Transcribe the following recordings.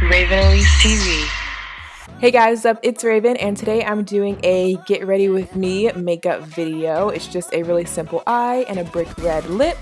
Raven ELYSE TV. Hey guys, what's up? It's Raven, and today I'm doing a get ready with me makeup video. It's just a really simple eye and a brick red lip.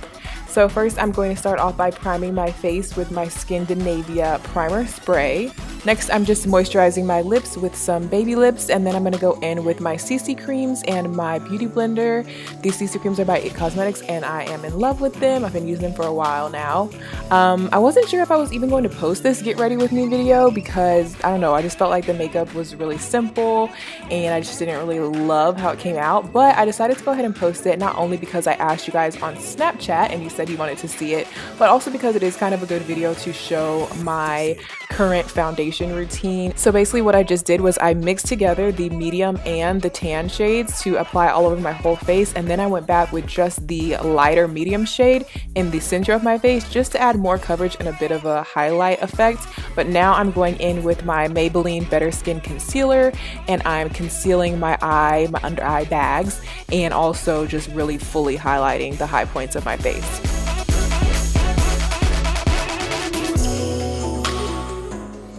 So first I'm going to start off by priming my face with my Skindinavia primer spray. Next I'm just moisturizing my lips with some baby lips, and then I'm going to go in with my CC creams and my beauty blender. These CC creams are by ItCosmetics and I am in love with them. I've been using them for a while now. I wasn't sure if I was even going to post this get ready with me video because I don't know, I just felt like the makeup was really simple and I just didn't really love how it came out, but I decided to go ahead and post it, not only because I asked you guys on Snapchat and you said you wanted to see it, but also because it is kind of a good video to show my current foundation routine. So basically what I just did was I mixed together the medium and the tan shades to apply all over my whole face, and then I went back with just the lighter medium shade in the center of my face just to add more coverage and a bit of a highlight effect. But now I'm going in with my Maybelline Better Skin Concealer and I'm concealing my eye, my under eye bags, and also just really fully highlighting the high points of my face.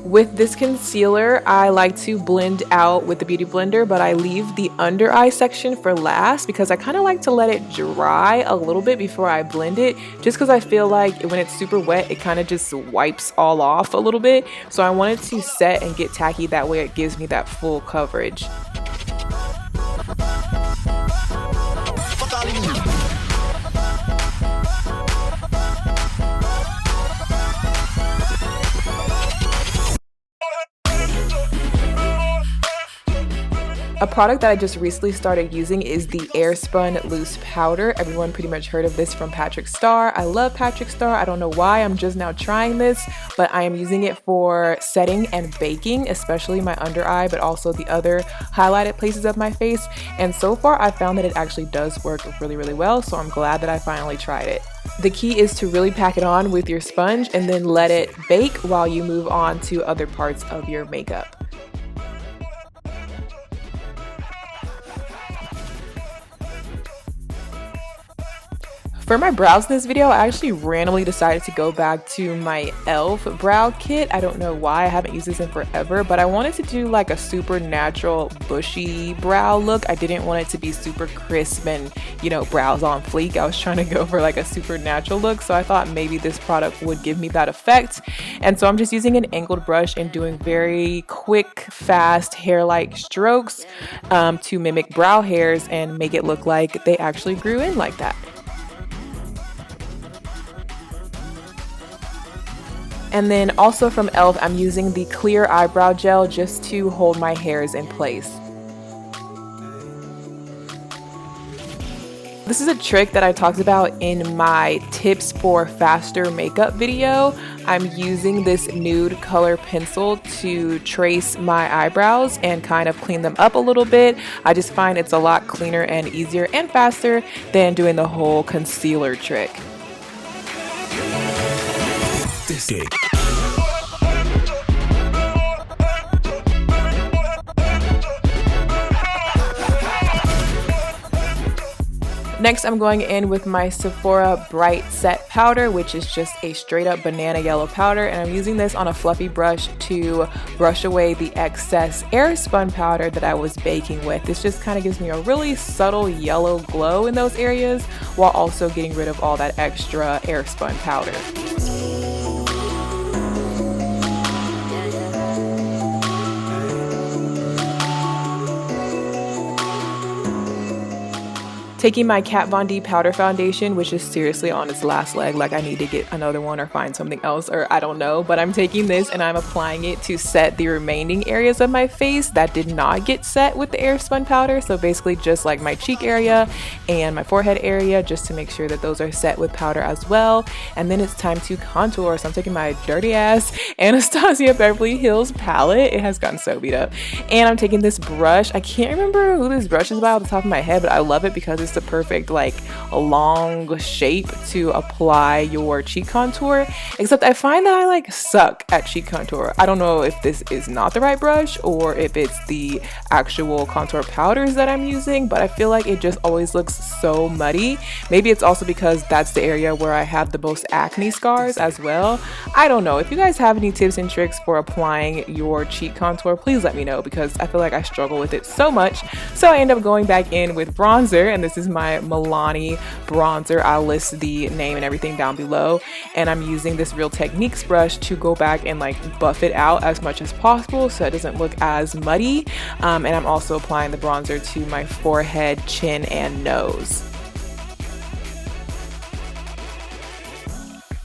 With this concealer, I like to blend out with the beauty blender, but I leave the under eye section for last because I kind of like to let it dry a little bit before I blend it, just because I feel like when it's super wet, it kind of just wipes all off a little bit. So I want it to set and get tacky, that way it gives me that full coverage. A product that I just recently started using is the AirSpun loose powder. Everyone pretty much heard of this from Patrick Starr. I love Patrick Starr. I don't know why, I'm just now trying this, but I am using it for setting and baking, especially my under eye, but also the other highlighted places of my face. And so far I found that it actually does work really, really well, so I'm glad that I finally tried it. The key is to really pack it on with your sponge and then let it bake while you move on to other parts of your makeup. For my brows in this video, I actually randomly decided to go back to my e.l.f. brow kit. I don't know why, I haven't used this in forever, but I wanted to do like a super natural bushy brow look. I didn't want it to be super crisp and, you know, brows on fleek. I was trying to go for like a super natural look, so I thought maybe this product would give me that effect. And so I'm just using an angled brush and doing very quick, fast hair-like strokes to mimic brow hairs and make it look like they actually grew in like that. And then also from e.l.f. I'm using the clear eyebrow gel just to hold my hairs in place. This is a trick that I talked about in my tips for faster makeup video. I'm using this nude color pencil to trace my eyebrows and kind of clean them up a little bit. I just find it's a lot cleaner and easier and faster than doing the whole concealer trick. Next, I'm going in with my Sephora Bright Set Powder, which is just a straight up banana yellow powder, and I'm using this on a fluffy brush to brush away the excess AirSpun powder that I was baking with. This just kind of gives me a really subtle yellow glow in those areas while also getting rid of all that extra AirSpun powder. Taking my Kat Von D powder foundation, which is seriously on its last leg, like I need to get another one or find something else, or I don't know, but I'm taking this and I'm applying it to set the remaining areas of my face that did not get set with the AirSpun powder. So basically just like my cheek area and my forehead area, just to make sure that those are set with powder as well. And then it's time to contour. So I'm taking my dirty ass Anastasia Beverly Hills palette. It has gotten so beat up. And I'm taking this brush. I can't remember who this brush is by off the top of my head, but I love it because just the perfect like long shape to apply your cheek contour, except I find that I like suck at cheek contour. I don't know if this is not the right brush or if it's the actual contour powders that I'm using, but I feel like it just always looks so muddy. Maybe it's also because that's the area where I have the most acne scars as well. I don't know. If you guys have any tips and tricks for applying your cheek contour, please let me know, because I feel like I struggle with it so much. So I end up going back in with bronzer, and this is my Milani bronzer. I'll list the name and everything down below, and I'm using this Real Techniques brush to go back and like buff it out as much as possible so it doesn't look as muddy, and I'm also applying the bronzer to my forehead, chin, and nose.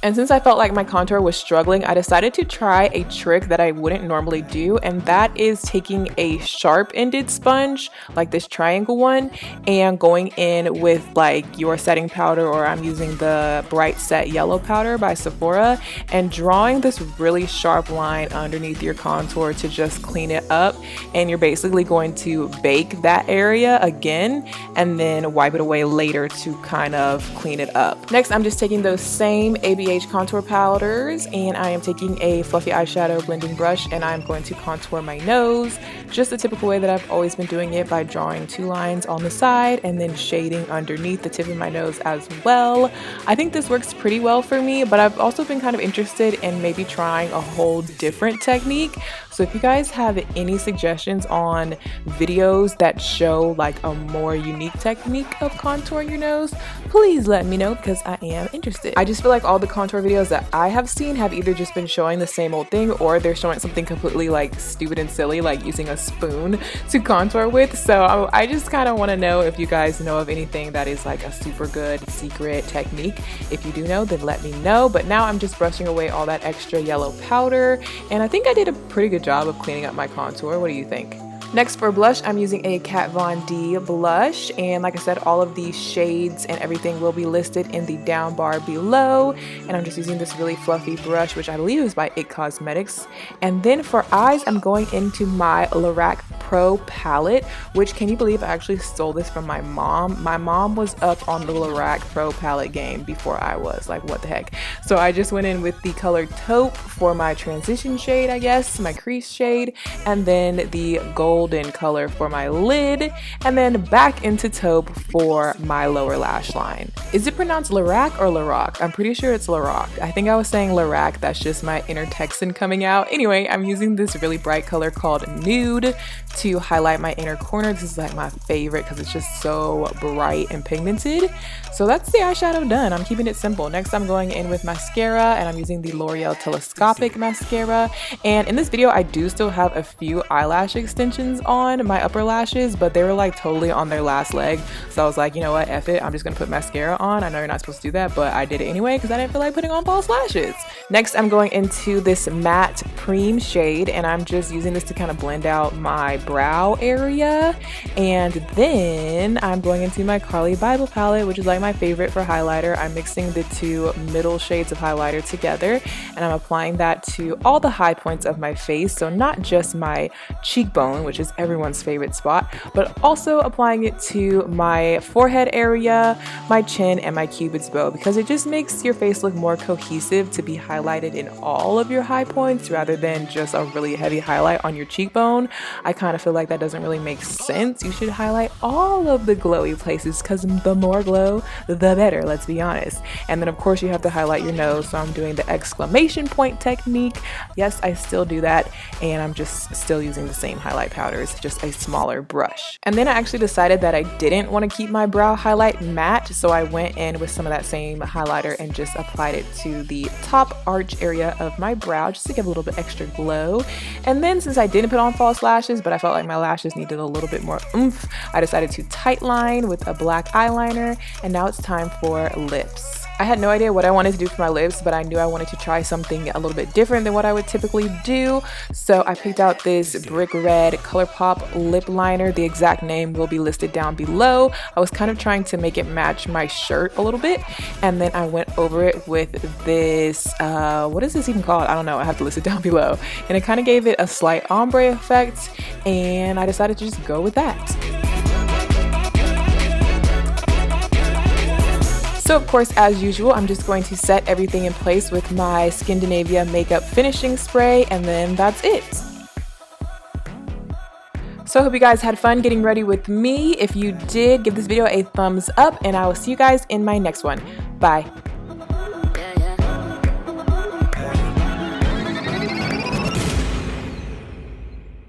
And since I felt like my contour was struggling, I decided to try a trick that I wouldn't normally do, and that is taking a sharp-ended sponge, like this triangle one, and going in with like your setting powder, or I'm using the Bright Set Yellow powder by Sephora, and drawing this really sharp line underneath your contour to just clean it up. And you're basically going to bake that area again and then wipe it away later to kind of clean it up. Next, I'm just taking those same ABH contour powders, and I am taking a fluffy eyeshadow blending brush, and I'm going to contour my nose just the typical way that I've always been doing it, by drawing two lines on the side and then shading underneath the tip of my nose as well. I think this works pretty well for me, but I've also been kind of interested in maybe trying a whole different technique. So if you guys have any suggestions on videos that show like a more unique technique of contouring your nose, please let me know, because I am interested. I just feel like all the contour videos that I have seen have either just been showing the same old thing, or they're showing something completely like stupid and silly, like using a spoon to contour with. So I just kind of want to know if you guys know of anything that is like a super good secret technique. If you do know, then let me know. But now I'm just brushing away all that extra yellow powder, and I think I did a pretty good job of cleaning up my contour. What do you think? Next, for blush, I'm using a Kat Von D blush, and like I said, all of these shades and everything will be listed in the down bar below. And I'm just using this really fluffy brush, which I believe is by ItCosmetics. And then for eyes, I'm going into my Lorac PRO Palette, which, can you believe I actually stole this from my mom? My mom was up on the Lorac PRO Palette game before I was. Like, what the heck? So I just went in with the color taupe for my transition shade, I guess, my crease shade, and then the golden color for my lid, and then back into taupe for my lower lash line. Is it pronounced Lorac or Lorac? I'm pretty sure it's Lorac. I think I was saying Lorac. That's just my inner Texan coming out. Anyway, I'm using this really bright color called Nude to highlight my inner corner. This is like my favorite because it's just so bright and pigmented. So that's the eyeshadow done. I'm keeping it simple. Next, I'm going in with mascara, and I'm using the L'Oreal Telescopic mascara. And in this video, I do still have a few eyelash extensions on my upper lashes, but they were like totally on their last leg. So I was like, you know what, F it, I'm just gonna put mascara on. I know you're not supposed to do that, but I did it anyway because I didn't feel like putting on false lashes. Next, I'm going into this matte cream shade, and I'm just using this to kind of blend out my brow area. And then I'm going into my Carli Bybel palette, which is like my favorite for highlighter. I'm mixing the two middle shades of highlighter together, and I'm applying that to all the high points of my face. So not just my cheekbone, which is everyone's favorite spot, but also applying it to my forehead area, my chin, and my cupid's bow, because it just makes your face look more cohesive to be highlighted in all of your high points rather than just a really heavy highlight on your cheekbone. I kind of feel like that doesn't really make sense. You should highlight all of the glowy places, because the more glow, the better, let's be honest. And then of course you have to highlight your nose, so I'm doing the exclamation point technique. Yes, I still do that, and I'm just still using the same highlight powders, just a smaller brush. And then I actually decided that I didn't want to keep my brow highlight matte, so I went in with some of that same highlighter and just applied it to the top arch area of my brow just to give a little bit extra glow. And then since I didn't put on false lashes, but I felt like my lashes needed a little bit more oomph, I decided to tight line with a black eyeliner, and now it's time for lips. I had no idea what I wanted to do for my lips, but I knew I wanted to try something a little bit different than what I would typically do. So I picked out this brick red ColourPop lip liner. The exact name will be listed down below. I was kind of trying to make it match my shirt a little bit, and then I went over it with this, what is this even called? I don't know. I have to list it down below. And it kind of gave it a slight ombre effect, and I decided to just go with that. So of course, as usual, I'm just going to set everything in place with my Skindinavia makeup finishing spray, and then that's it. So I hope you guys had fun getting ready with me. If you did, give this video a thumbs up, and I will see you guys in my next one. Bye.